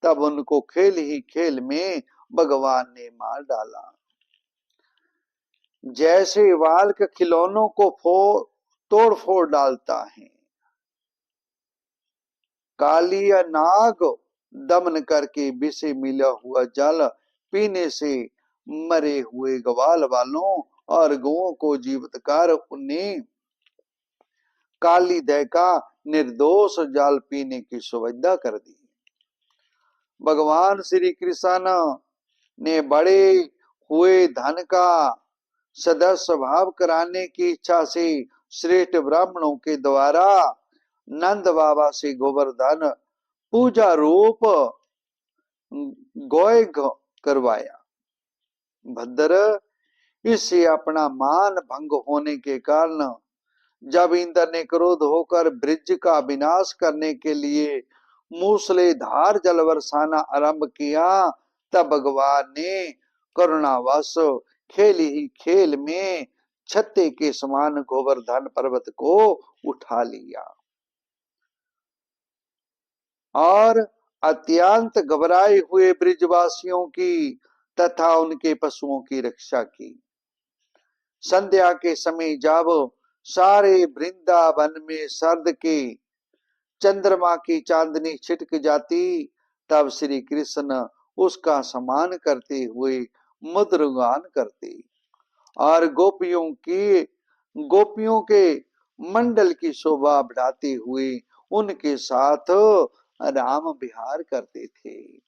तब उनको खेल ही खेल में भगवान ने मार डाला। जैसे बालक खिलौनों को तोड़ फोड़ डालता है, कालिया नाग दमन करके विष से मिला हुआ जल पीने से मरे हुए ग्वाल वालों और गौओं को जीवित कर उन्हें काली दय का निर्दोष जल पीने की सुविधा कर दी। भगवान श्री कृष्ण ने बड़े हुए धन का सदस्य स्वभाव कराने की इच्छा से श्रेष्ठ ब्राह्मणों के द्वारा नंद बाबा से गोवर्धन पूजा रूप गोय करवाया। भद्र, इससे अपना मान भंग होने के कारण जब इंद्र ने क्रोध होकर ब्रिज का विनाश करने के लिए मूसलेधार जल बरसाना आरंभ किया, तब भगवान ने करुणावश खेल ही खेल में छत्ते के समान गोवर्धन पर्वत को उठा लिया और अत्यंत घबराए हुए ब्रिजवासियों की तथा उनके पशुओं की रक्षा की। संध्या के समय जब सारे वृंदावन में सर्द के चंद्रमा की चांदनी छिटक जाती, तब श्री कृष्ण उसका सम्मान करते हुए मधुर गान करते और गोपियों के मंडल की शोभा बढ़ाते हुए उनके साथ राम विहार करते थे।